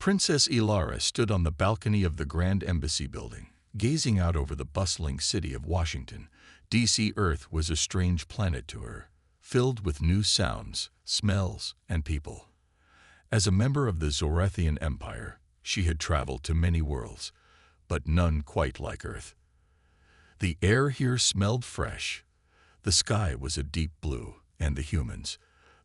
Princess Ilara stood on the balcony of the Grand Embassy building, gazing out over the bustling city of Washington. D.C. Earth was a strange planet to her, filled with new sounds, smells, and people. As a member of the Zorathian Empire, she had traveled to many worlds, but none quite like Earth. The air here smelled fresh. The sky was a deep blue, and the humans,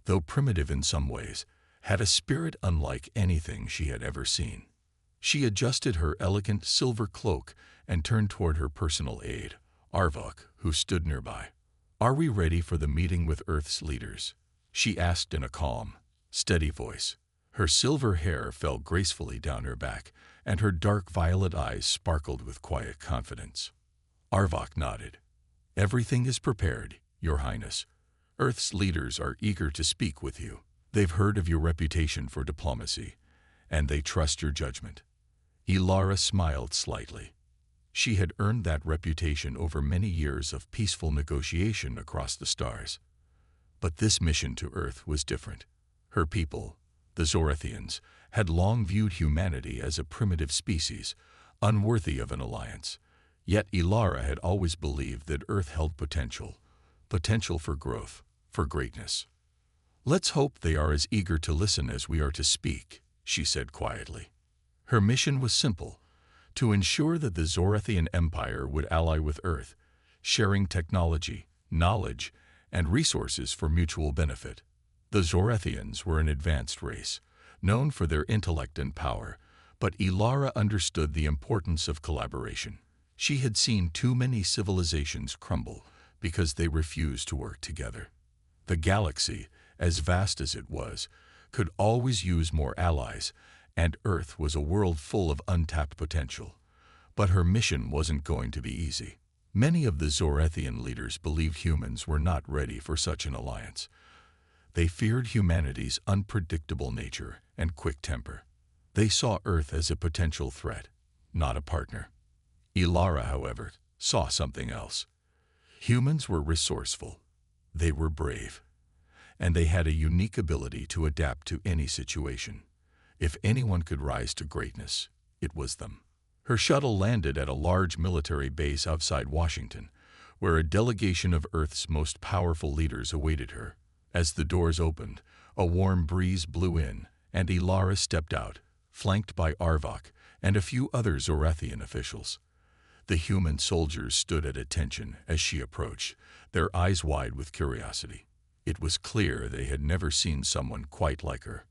though primitive in some ways, had a spirit unlike anything she had ever seen. She adjusted her elegant silver cloak and turned toward her personal aide, Arvok, who stood nearby. "Are we ready for the meeting with Earth's leaders?" she asked in a calm, steady voice. Her silver hair fell gracefully down her back, and her dark violet eyes sparkled with quiet confidence. Arvok nodded. "Everything is prepared, Your Highness. Earth's leaders are eager to speak with you. They've heard of your reputation for diplomacy, and they trust your judgment." Ilara smiled slightly. She had earned that reputation over many years of peaceful negotiation across the stars. But this mission to Earth was different. Her people, the Zorathians, had long viewed humanity as a primitive species, unworthy of an alliance. Yet Ilara had always believed that Earth held potential for growth, for greatness. "Let's hope they are as eager to listen as we are to speak," she said quietly. Her mission was simple: to ensure that the Zorathian Empire would ally with Earth, sharing technology, knowledge, and resources for mutual benefit. The Zorathians were an advanced race, known for their intellect and power, but Ilara understood the importance of collaboration. She had seen too many civilizations crumble because they refused to work together. The galaxy, as vast as it was, could always use more allies, and Earth was a world full of untapped potential. But her mission wasn't going to be easy. Many of the Zorathian leaders believed humans were not ready for such an alliance. They feared humanity's unpredictable nature and quick temper. They saw Earth as a potential threat, not a partner. Ilara, however, saw something else. Humans were resourceful. They were brave. And they had a unique ability to adapt to any situation. If anyone could rise to greatness, it was them. Her shuttle landed at a large military base outside Washington, where a delegation of Earth's most powerful leaders awaited her. As the doors opened, a warm breeze blew in, and Ilara stepped out, flanked by Arvok and a few other Zorathian officials. The human soldiers stood at attention as she approached, their eyes wide with curiosity. It was clear they had never seen someone quite like her.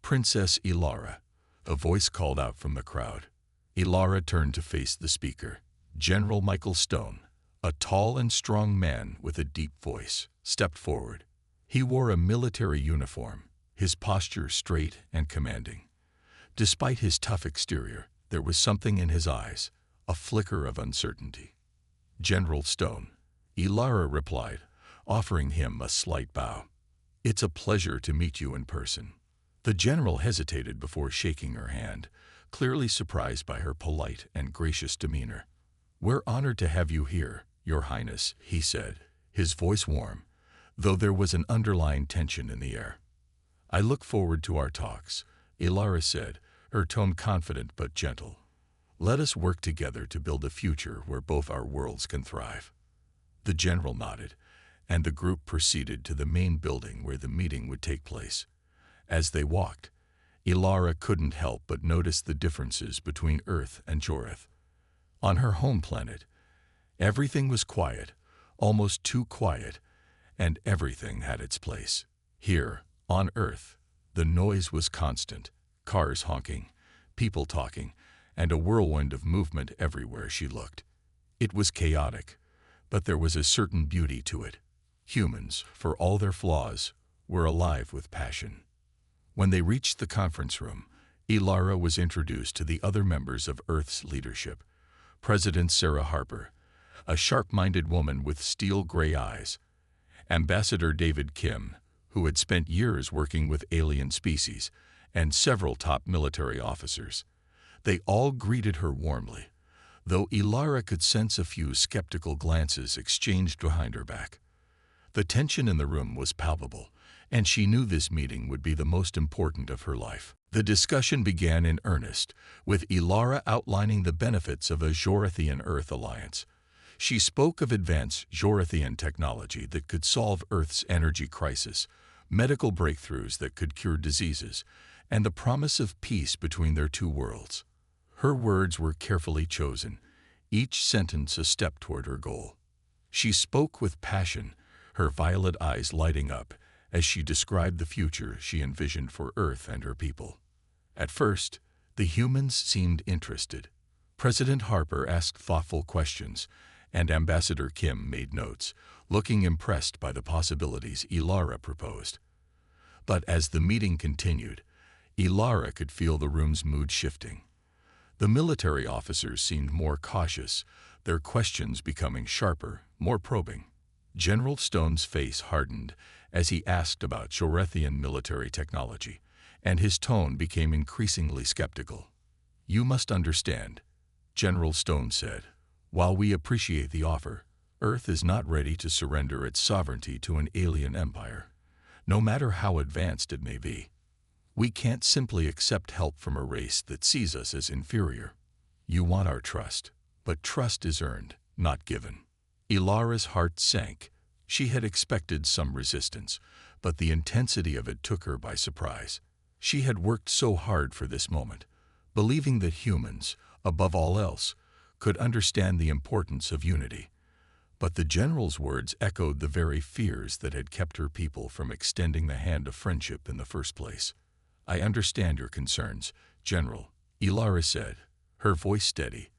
"Princess Ilara," a voice called out from the crowd. Ilara turned to face the speaker. General Michael Stone, a tall and strong man with a deep voice, stepped forward. He wore a military uniform, his posture straight and commanding. Despite his tough exterior, there was something in his eyes, a flicker of uncertainty. "General Stone," Ilara replied, offering him a slight bow. "It's a pleasure to meet you in person." The general hesitated before shaking her hand, clearly surprised by her polite and gracious demeanor. "We're honored to have you here, Your Highness," he said, his voice warm, though there was an underlying tension in the air. "I look forward to our talks," Ilara said, her tone confident but gentle. "Let us work together to build a future where both our worlds can thrive." The general nodded, and the group proceeded to the main building where the meeting would take place. As they walked, Ilara couldn't help but notice the differences between Earth and Jorith. On her home planet, everything was quiet, almost too quiet, and everything had its place. Here, on Earth, the noise was constant, cars honking, people talking, and a whirlwind of movement everywhere she looked. It was chaotic, but there was a certain beauty to it. Humans, for all their flaws, were alive with passion. When they reached the conference room, Ilara was introduced to the other members of Earth's leadership. President Sarah Harper, a sharp-minded woman with steel-gray eyes. Ambassador David Kim, who had spent years working with alien species, and several top military officers. They all greeted her warmly, though Ilara could sense a few skeptical glances exchanged behind her back. The tension in the room was palpable, and she knew this meeting would be the most important of her life. The discussion began in earnest, with Ilara outlining the benefits of a Jorathian-Earth alliance. She spoke of advanced Jorathian technology that could solve Earth's energy crisis, medical breakthroughs that could cure diseases, and the promise of peace between their two worlds. Her words were carefully chosen, each sentence a step toward her goal. She spoke with passion, her violet eyes lighting up as she described the future she envisioned for Earth and her people. At first, the humans seemed interested. President Harper asked thoughtful questions, and Ambassador Kim made notes, looking impressed by the possibilities Ilara proposed. But as the meeting continued, Ilara could feel the room's mood shifting. The military officers seemed more cautious, their questions becoming sharper, more probing. General Stone's face hardened as he asked about Jorathian military technology, and his tone became increasingly skeptical. "You must understand," General Stone said, "while we appreciate the offer, Earth is not ready to surrender its sovereignty to an alien empire, no matter how advanced it may be. We can't simply accept help from a race that sees us as inferior. You want our trust, but trust is earned, not given." Ilara's heart sank. She had expected some resistance, but the intensity of it took her by surprise. She had worked so hard for this moment, believing that humans, above all else, could understand the importance of unity. But the general's words echoed the very fears that had kept her people from extending the hand of friendship in the first place. "I understand your concerns, General," Ilara said, her voice steady,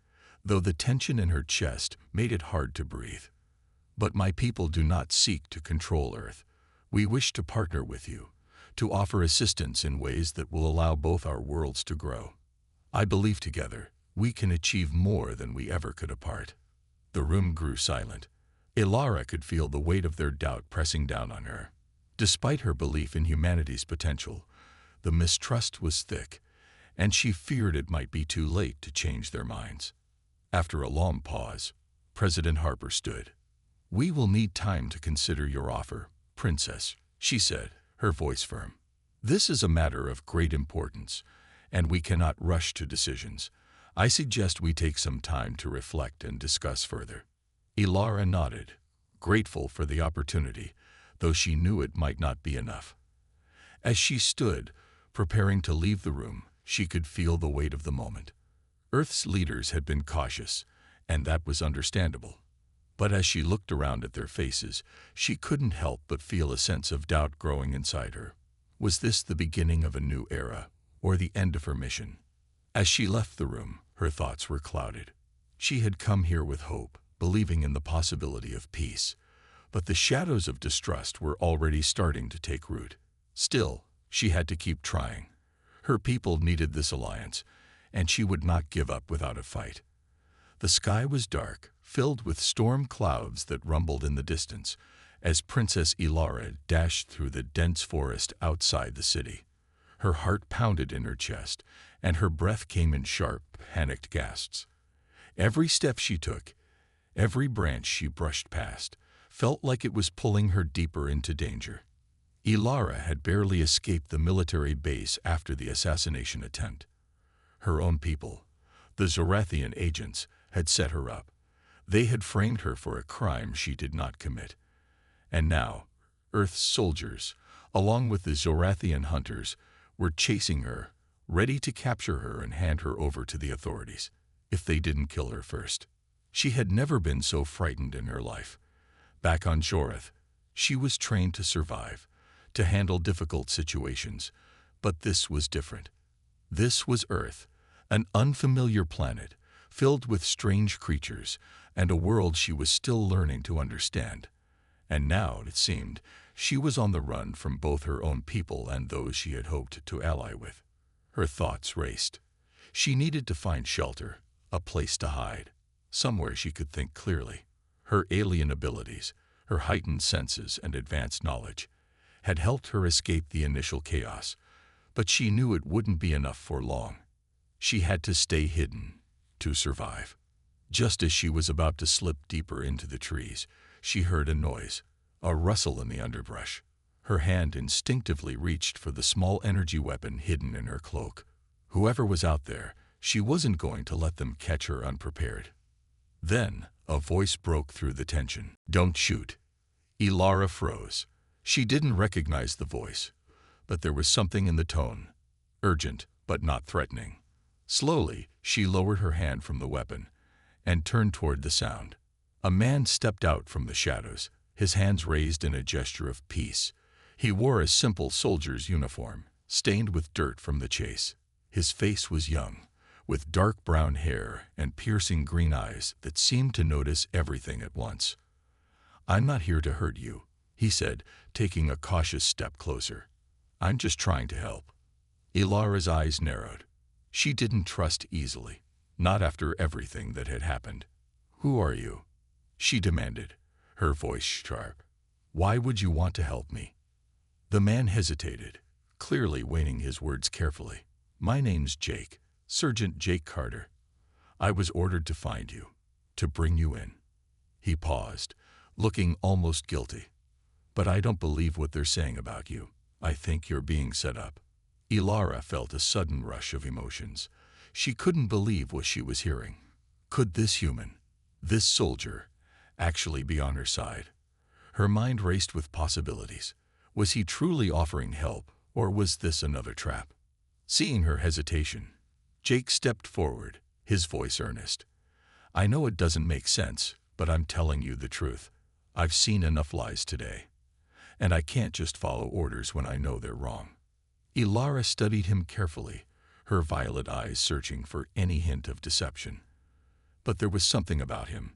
though the tension in her chest made it hard to breathe. "But my people do not seek to control Earth. We wish to partner with you, to offer assistance in ways that will allow both our worlds to grow. I believe together we can achieve more than we ever could apart." The room grew silent. Ilara could feel the weight of their doubt pressing down on her. Despite her belief in humanity's potential, the mistrust was thick, and she feared it might be too late to change their minds. After a long pause, President Harper stood. "We will need time to consider your offer, Princess," she said, her voice firm. "This is a matter of great importance, and we cannot rush to decisions. I suggest we take some time to reflect and discuss further." Ilara nodded, grateful for the opportunity, though she knew it might not be enough. As she stood, preparing to leave the room, she could feel the weight of the moment. Earth's leaders had been cautious, and that was understandable. But as she looked around at their faces, she couldn't help but feel a sense of doubt growing inside her. Was this the beginning of a new era, or the end of her mission? As she left the room, her thoughts were clouded. She had come here with hope, believing in the possibility of peace, but the shadows of distrust were already starting to take root. Still, she had to keep trying. Her people needed this alliance, and she would not give up without a fight. The sky was dark, filled with storm clouds that rumbled in the distance, as Princess Ilara dashed through the dense forest outside the city. Her heart pounded in her chest, and her breath came in sharp, panicked gasps. Every step she took, every branch she brushed past, felt like it was pulling her deeper into danger. Ilara had barely escaped the military base after the assassination attempt. Her own people, the Zorathian agents, had set her up. They had framed her for a crime she did not commit. And now, Earth's soldiers, along with the Zorathian hunters, were chasing her, ready to capture her and hand her over to the authorities, if they didn't kill her first. She had never been so frightened in her life. Back on Jorath, she was trained to survive, to handle difficult situations, but this was different. This was Earth, an unfamiliar planet, filled with strange creatures, and a world she was still learning to understand. And now, it seemed, she was on the run from both her own people and those she had hoped to ally with. Her thoughts raced. She needed to find shelter, a place to hide, somewhere she could think clearly. Her alien abilities, her heightened senses and advanced knowledge, had helped her escape the initial chaos, but she knew it wouldn't be enough for long. She had to stay hidden, to survive. Just as she was about to slip deeper into the trees, she heard a noise, a rustle in the underbrush. Her hand instinctively reached for the small energy weapon hidden in her cloak. Whoever was out there, she wasn't going to let them catch her unprepared. Then, a voice broke through the tension. "Don't shoot." Ilara froze. She didn't recognize the voice, but there was something in the tone, urgent but not threatening. Slowly, she lowered her hand from the weapon and turned toward the sound. A man stepped out from the shadows, his hands raised in a gesture of peace. He wore a simple soldier's uniform, stained with dirt from the chase. His face was young, with dark brown hair and piercing green eyes that seemed to notice everything at once. "I'm not here to hurt you," he said, taking a cautious step closer. "I'm just trying to help." Ilara's eyes narrowed. She didn't trust easily, not after everything that had happened. "Who are you?" she demanded, her voice sharp. "Why would you want to help me?" The man hesitated, clearly weighing his words carefully. "My name's Jake, Sergeant Jake Carter. I was ordered to find you, to bring you in." He paused, looking almost guilty. "But I don't believe what they're saying about you. I think you're being set up." Ilara felt a sudden rush of emotions. She couldn't believe what she was hearing. Could this human, this soldier, actually be on her side? Her mind raced with possibilities. Was he truly offering help, or was this another trap? Seeing her hesitation, Jake stepped forward, his voice earnest. "I know it doesn't make sense, but I'm telling you the truth. I've seen enough lies today, and I can't just follow orders when I know they're wrong." Ilara studied him carefully, her violet eyes searching for any hint of deception. But there was something about him,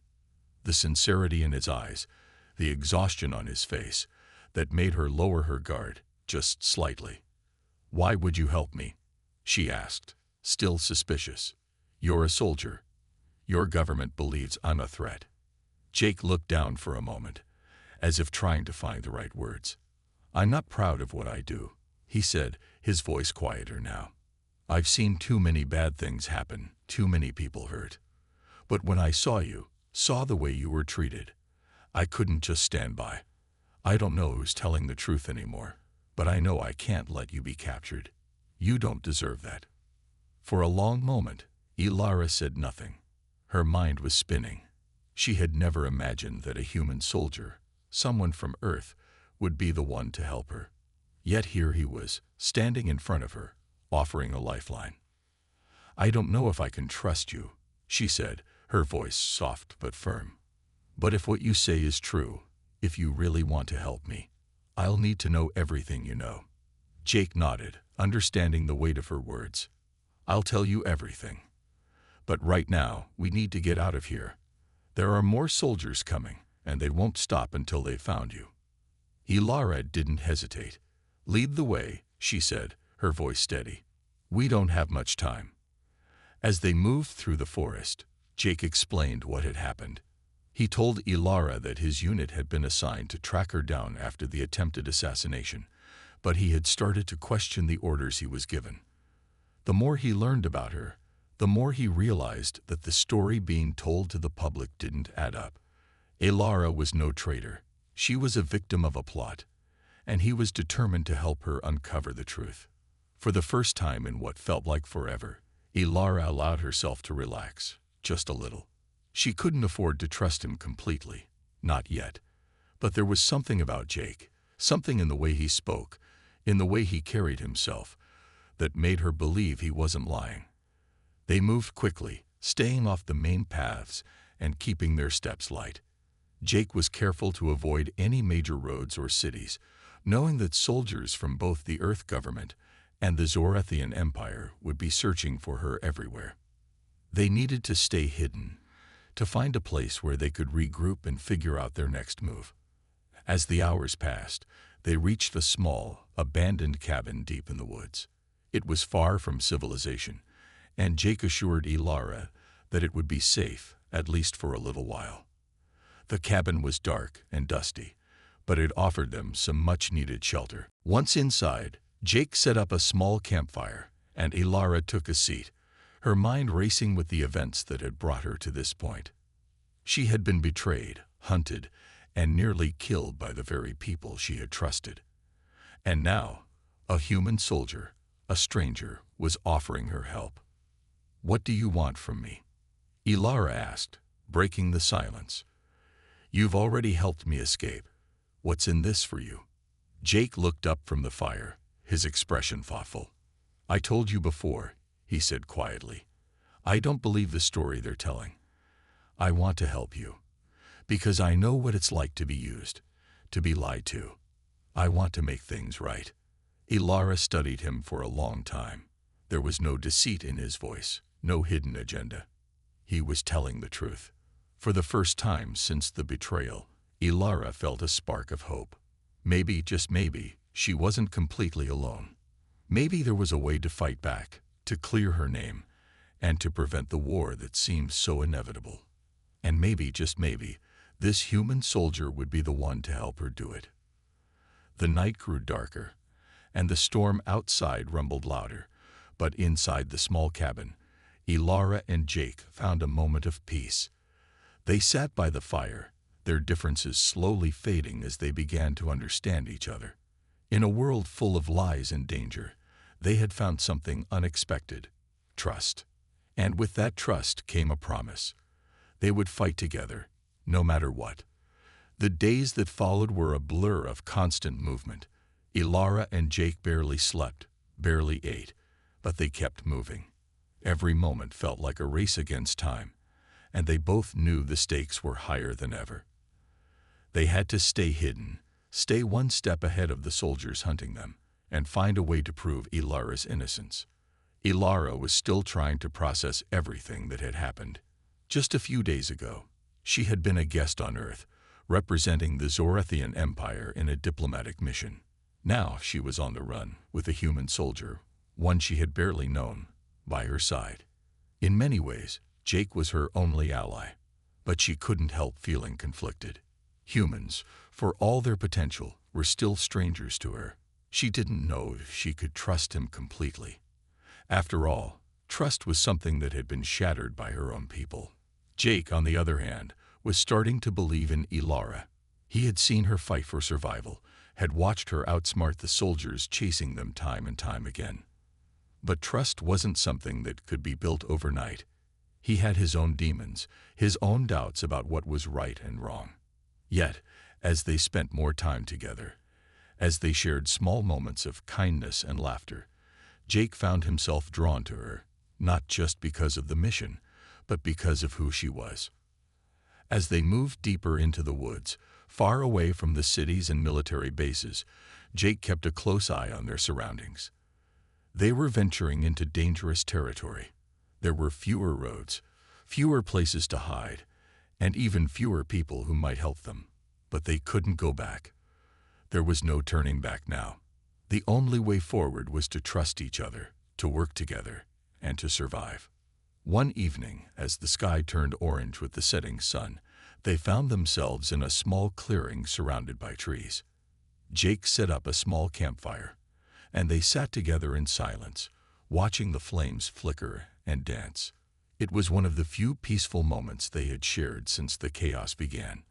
the sincerity in his eyes, the exhaustion on his face, that made her lower her guard just slightly. "Why would you help me?" she asked, still suspicious. "You're a soldier. Your government believes I'm a threat." Jake looked down for a moment, as if trying to find the right words. "I'm not proud of what I do," he said, his voice quieter now. "I've seen too many bad things happen, too many people hurt. But when I saw you, saw the way you were treated, I couldn't just stand by. I don't know who's telling the truth anymore, but I know I can't let you be captured. You don't deserve that." For a long moment, Ilara said nothing. Her mind was spinning. She had never imagined that a human soldier, someone from Earth, would be the one to help her. Yet here he was, standing in front of her, offering a lifeline. "I don't know if I can trust you," she said, her voice soft but firm. "But if what you say is true, if you really want to help me, I'll need to know everything you know." Jake nodded, understanding the weight of her words. "I'll tell you everything. But right now, we need to get out of here. There are more soldiers coming, and they won't stop until they've found you." Ilara didn't hesitate. "Lead the way," she said, her voice steady. "We don't have much time." As they moved through the forest, Jake explained what had happened. He told Ilara that his unit had been assigned to track her down after the attempted assassination, but he had started to question the orders he was given. The more he learned about her, the more he realized that the story being told to the public didn't add up. Ilara was no traitor. She was a victim of a plot, and he was determined to help her uncover the truth. For the first time in what felt like forever, Ilara allowed herself to relax, just a little. She couldn't afford to trust him completely, not yet. But there was something about Jake, something in the way he spoke, in the way he carried himself, that made her believe he wasn't lying. They moved quickly, staying off the main paths and keeping their steps light. Jake was careful to avoid any major roads or cities, knowing that soldiers from both the Earth government and the Zorathian Empire would be searching for her everywhere. They needed to stay hidden, to find a place where they could regroup and figure out their next move. As the hours passed, they reached a small, abandoned cabin deep in the woods. It was far from civilization, and Jake assured Ilara that it would be safe, at least for a little while. The cabin was dark and dusty, but it offered them some much-needed shelter. Once inside, Jake set up a small campfire, and Ilara took a seat, her mind racing with the events that had brought her to this point. She had been betrayed, hunted, and nearly killed by the very people she had trusted. And now, a human soldier, a stranger, was offering her help. "What do you want from me?" Ilara asked, breaking the silence. "You've already helped me escape. What's in this for you?" Jake looked up from the fire, his expression thoughtful. "I told you before," he said quietly. "I don't believe the story they're telling. I want to help you, because I know what it's like to be used, to be lied to. I want to make things right." Ilara studied him for a long time. There was no deceit in his voice, no hidden agenda. He was telling the truth. For the first time since the betrayal, Ilara felt a spark of hope. Maybe, just maybe, she wasn't completely alone. Maybe there was a way to fight back, to clear her name, and to prevent the war that seemed so inevitable. And maybe, just maybe, this human soldier would be the one to help her do it. The night grew darker, and the storm outside rumbled louder, but inside the small cabin, Ilara and Jake found a moment of peace. They sat by the fire, their differences slowly fading as they began to understand each other. In a world full of lies and danger, they had found something unexpected: trust. And with that trust came a promise. They would fight together, no matter what. The days that followed were a blur of constant movement. Ilara and Jake barely slept, barely ate, but they kept moving. Every moment felt like a race against time, and they both knew the stakes were higher than ever. They had to stay hidden, stay one step ahead of the soldiers hunting them, and find a way to prove Ilara's innocence. Ilara was still trying to process everything that had happened. Just a few days ago, she had been a guest on Earth, representing the Zorathian Empire in a diplomatic mission. Now she was on the run, with a human soldier, one she had barely known, by her side. In many ways, Jake was her only ally, but she couldn't help feeling conflicted. Humans, for all their potential, were still strangers to her. She didn't know if she could trust him completely. After all, trust was something that had been shattered by her own people. Jake, on the other hand, was starting to believe in Ilara. He had seen her fight for survival, had watched her outsmart the soldiers chasing them time and time again. But trust wasn't something that could be built overnight. He had his own demons, his own doubts about what was right and wrong. Yet, as they spent more time together, as they shared small moments of kindness and laughter, Jake found himself drawn to her, not just because of the mission, but because of who she was. As they moved deeper into the woods, far away from the cities and military bases, Jake kept a close eye on their surroundings. They were venturing into dangerous territory. There were fewer roads, fewer places to hide, and even fewer people who might help them. But they couldn't go back. There was no turning back now. The only way forward was to trust each other, to work together, and to survive. One evening, as the sky turned orange with the setting sun, they found themselves in a small clearing surrounded by trees. Jake set up a small campfire, and they sat together in silence, watching the flames flicker and dance. It was one of the few peaceful moments they had shared since the chaos began.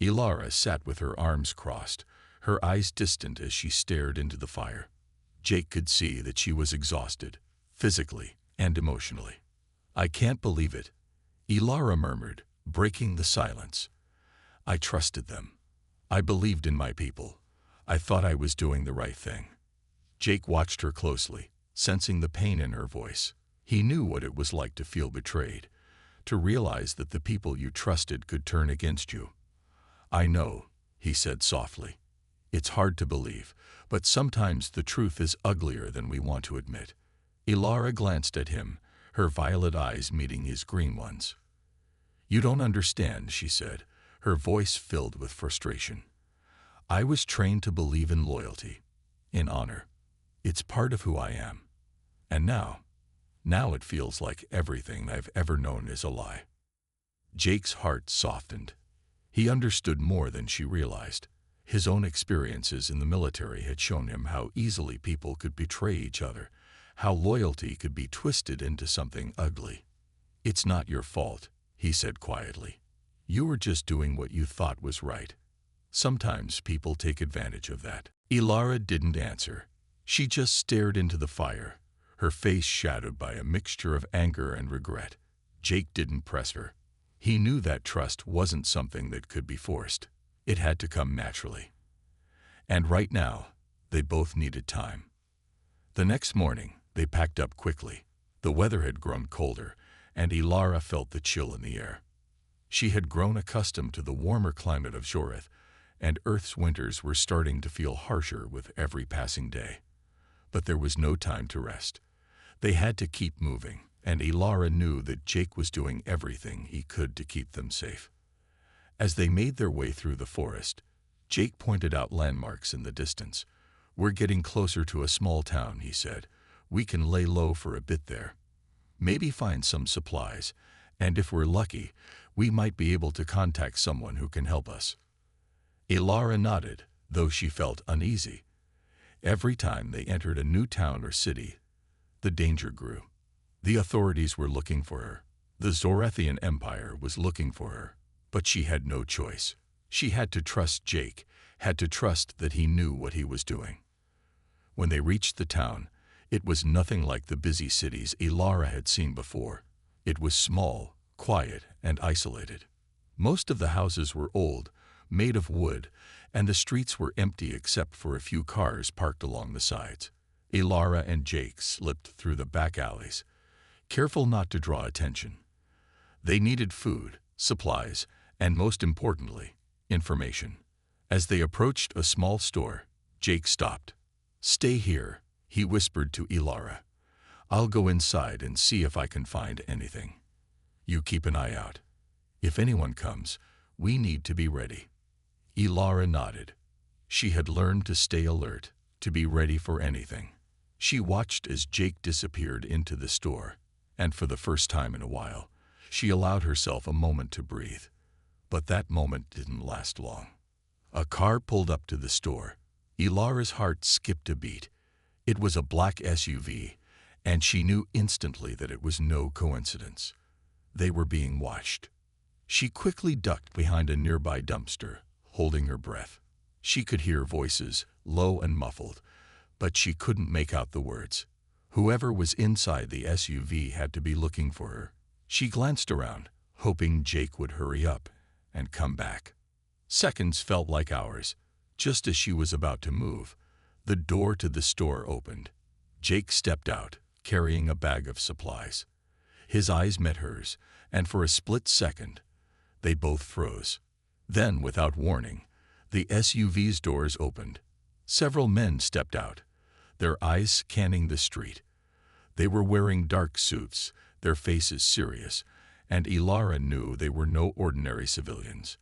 Ilara sat with her arms crossed, her eyes distant as she stared into the fire. Jake could see that she was exhausted, physically and emotionally. "I can't believe it," Ilara murmured, breaking the silence. "I trusted them. I believed in my people. I thought I was doing the right thing." Jake watched her closely, sensing the pain in her voice. He knew what it was like to feel betrayed, to realize that the people you trusted could turn against you. "I know," he said softly. "It's hard to believe, but sometimes the truth is uglier than we want to admit." Ilara glanced at him, her violet eyes meeting his green ones. "You don't understand," she said, her voice filled with frustration. "I was trained to believe in loyalty, in honor. It's part of who I am. And now it feels like everything I've ever known is a lie." Jake's heart softened. He understood more than she realized. His own experiences in the military had shown him how easily people could betray each other, how loyalty could be twisted into something ugly. "It's not your fault," he said quietly. "You were just doing what you thought was right. Sometimes people take advantage of that." Ilara didn't answer. She just stared into the fire, her face shadowed by a mixture of anger and regret. Jake didn't press her. He knew that trust wasn't something that could be forced. It had to come naturally. And right now, they both needed time. The next morning, they packed up quickly. The weather had grown colder, and Ilara felt the chill in the air. She had grown accustomed to the warmer climate of Joreth, and Earth's winters were starting to feel harsher with every passing day. But there was no time to rest. They had to keep moving, and Ilara knew that Jake was doing everything he could to keep them safe. As they made their way through the forest, Jake pointed out landmarks in the distance. "We're getting closer to a small town," he said. "We can lay low for a bit there. Maybe find some supplies, and if we're lucky, we might be able to contact someone who can help us." Ilara nodded, though she felt uneasy. Every time they entered a new town or city, the danger grew. The authorities were looking for her. The Zorethian Empire was looking for her. But she had no choice. She had to trust Jake, had to trust that he knew what he was doing. When they reached the town, it was nothing like the busy cities Ilara had seen before. It was small, quiet, and isolated. Most of the houses were old, made of wood, and the streets were empty except for a few cars parked along the sides. Ilara and Jake slipped through the back alleys, careful not to draw attention. They needed food, supplies, and most importantly, information. As they approached a small store, Jake stopped. "Stay here," he whispered to Ilara. "I'll go inside and see if I can find anything. You keep an eye out. If anyone comes, we need to be ready." Ilara nodded. She had learned to stay alert, to be ready for anything. She watched as Jake disappeared into the store, and for the first time in a while, she allowed herself a moment to breathe. But that moment didn't last long. A car pulled up to the store. Ilara's heart skipped a beat. It was a black SUV, and she knew instantly that it was no coincidence. They were being watched. She quickly ducked behind a nearby dumpster, holding her breath. She could hear voices, low and muffled, but she couldn't make out the words. Whoever was inside the SUV had to be looking for her. She glanced around, hoping Jake would hurry up and come back. Seconds felt like hours. Just as she was about to move, the door to the store opened. Jake stepped out, carrying a bag of supplies. His eyes met hers, and for a split second, they both froze. Then, without warning, the SUV's doors opened. Several men stepped out, their eyes scanning the street. They were wearing dark suits, their faces serious, and Ilara knew they were no ordinary civilians.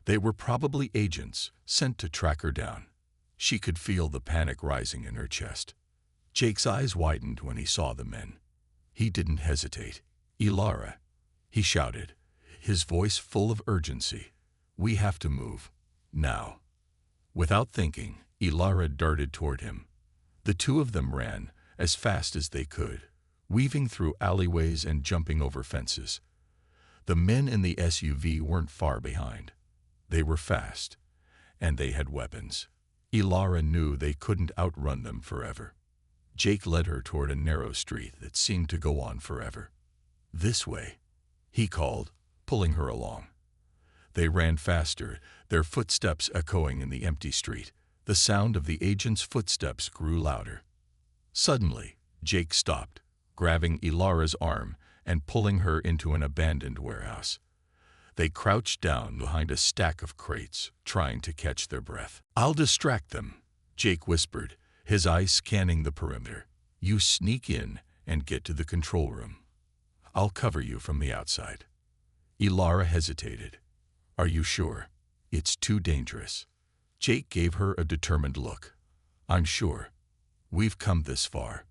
They were probably agents sent to track her down. She could feel the panic rising in her chest. Jake's eyes widened when he saw the men. He didn't hesitate. "Ilara," he shouted, his voice full of urgency. "We have to move. Now." Without thinking, Ilara darted toward him. The two of them ran as fast as they could, weaving through alleyways and jumping over fences. The men in the SUV weren't far behind. They were fast, and they had weapons. Ilara knew they couldn't outrun them forever. Jake led her toward a narrow street that seemed to go on forever. "This way," he called, pulling her along. They ran faster, their footsteps echoing in the empty street. The sound of the agent's footsteps grew louder. Suddenly, Jake stopped, grabbing Ilara's arm and pulling her into an abandoned warehouse. They crouched down behind a stack of crates, trying to catch their breath. "I'll distract them," Jake whispered, his eyes scanning the perimeter. "You sneak in and get to the control room. I'll cover you from the outside." Ilara hesitated. "Are you sure? It's too dangerous." Jake gave her a determined look. "I'm sure. We've come this far.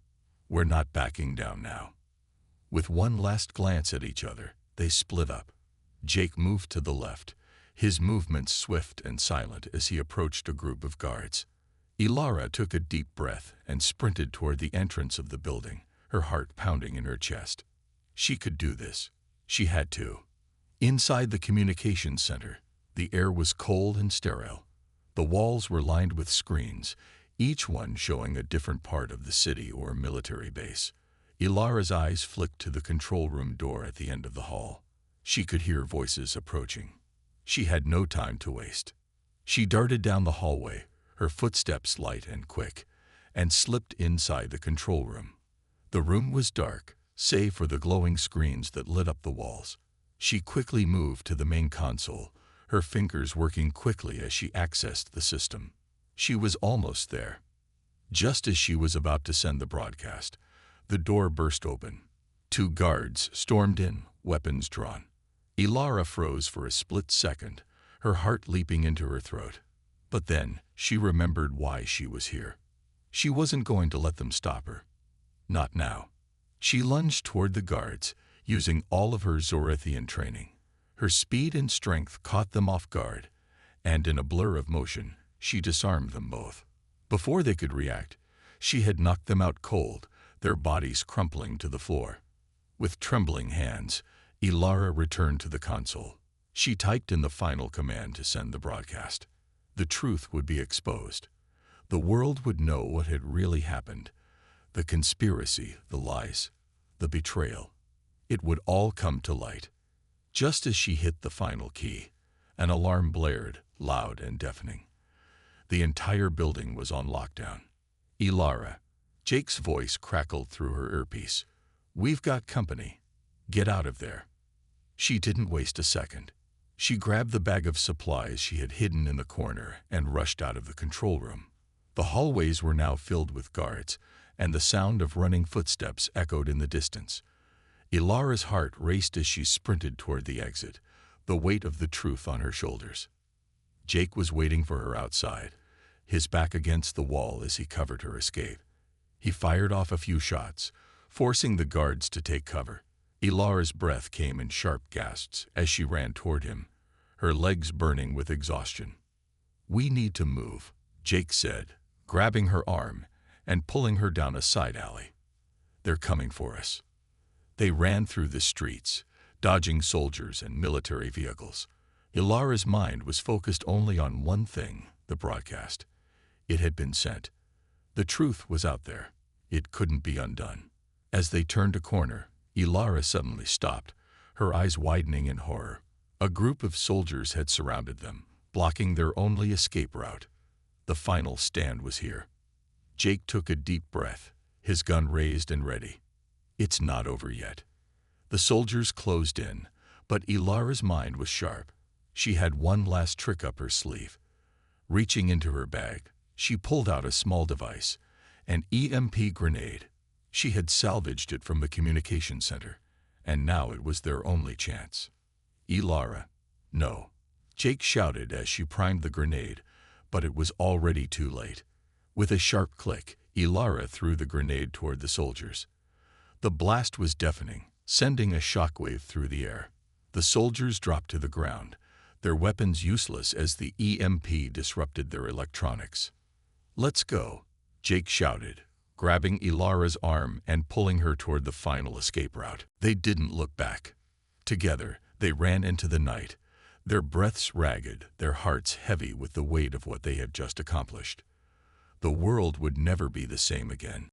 We're not backing down now." With one last glance at each other, they split up. Jake moved to the left, his movements swift and silent as he approached a group of guards. Ilara took a deep breath and sprinted toward the entrance of the building, her heart pounding in her chest. She could do this. She had to. Inside the communications center, the air was cold and sterile. The walls were lined with screens, each one showing a different part of the city or military base. Ilara's eyes flicked to the control room door at the end of the hall. She could hear voices approaching. She had no time to waste. She darted down the hallway, her footsteps light and quick, and slipped inside the control room. The room was dark, save for the glowing screens that lit up the walls. She quickly moved to the main console, her fingers working quickly as she accessed the system. She was almost there. Just as she was about to send the broadcast, the door burst open. 2 guards stormed in, weapons drawn. Ilara froze for a split second, her heart leaping into her throat. But then she remembered why she was here. She wasn't going to let them stop her. Not now. She lunged toward the guards, using all of her Zorathian training. Her speed and strength caught them off guard, and in a blur of motion, she disarmed them both. Before they could react, she had knocked them out cold, their bodies crumpling to the floor. With trembling hands, Ilara returned to the console. She typed in the final command to send the broadcast. The truth would be exposed. The world would know what had really happened. The conspiracy, the lies, the betrayal. It would all come to light. Just as she hit the final key, an alarm blared, loud and deafening. The entire building was on lockdown. Ilara, Jake's voice crackled through her earpiece. "We've got company. Get out of there." She didn't waste a second. She grabbed the bag of supplies she had hidden in the corner and rushed out of the control room. The hallways were now filled with guards, and the sound of running footsteps echoed in the distance. Ilara's heart raced as she sprinted toward the exit, the weight of the truth on her shoulders. Jake was waiting for her outside, his back against the wall as he covered her escape. He fired off a few shots, forcing the guards to take cover. Ilara's breath came in sharp gasps as she ran toward him, her legs burning with exhaustion. "We need to move," Jake said, grabbing her arm and pulling her down a side alley. "They're coming for us." They ran through the streets, dodging soldiers and military vehicles. Ilara's mind was focused only on one thing, the broadcast. It had been sent. The truth was out there. It couldn't be undone. As they turned a corner, Ilara suddenly stopped, her eyes widening in horror. A group of soldiers had surrounded them, blocking their only escape route. The final stand was here. Jake took a deep breath, his gun raised and ready. It's not over yet. The soldiers closed in, but Ilara's mind was sharp. She had one last trick up her sleeve. Reaching into her bag, she pulled out a small device, an EMP grenade. She had salvaged it from the communication center, and now it was their only chance. "Ilara, no," Jake shouted as she primed the grenade, but it was already too late. With a sharp click, Ilara threw the grenade toward the soldiers. The blast was deafening, sending a shockwave through the air. The soldiers dropped to the ground, their weapons useless as the EMP disrupted their electronics. "Let's go," Jake shouted, grabbing Ilara's arm and pulling her toward the final escape route. They didn't look back. Together, they ran into the night, their breaths ragged, their hearts heavy with the weight of what they had just accomplished. The world would never be the same again.